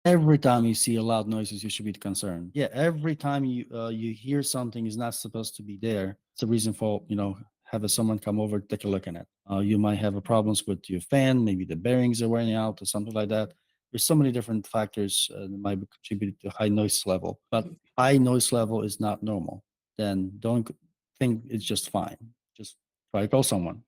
Every time you see a loud noises, you should be concerned. Yeah, every time you hear something is not supposed to be there, it's a reason for have someone come over take a look at it. You might have a problems with your fan, maybe the bearings are wearing out or something like that. There's so many different factors that might be contributed to high noise level, but high noise level is not normal. Then don't think it's just fine. Just try to call someone.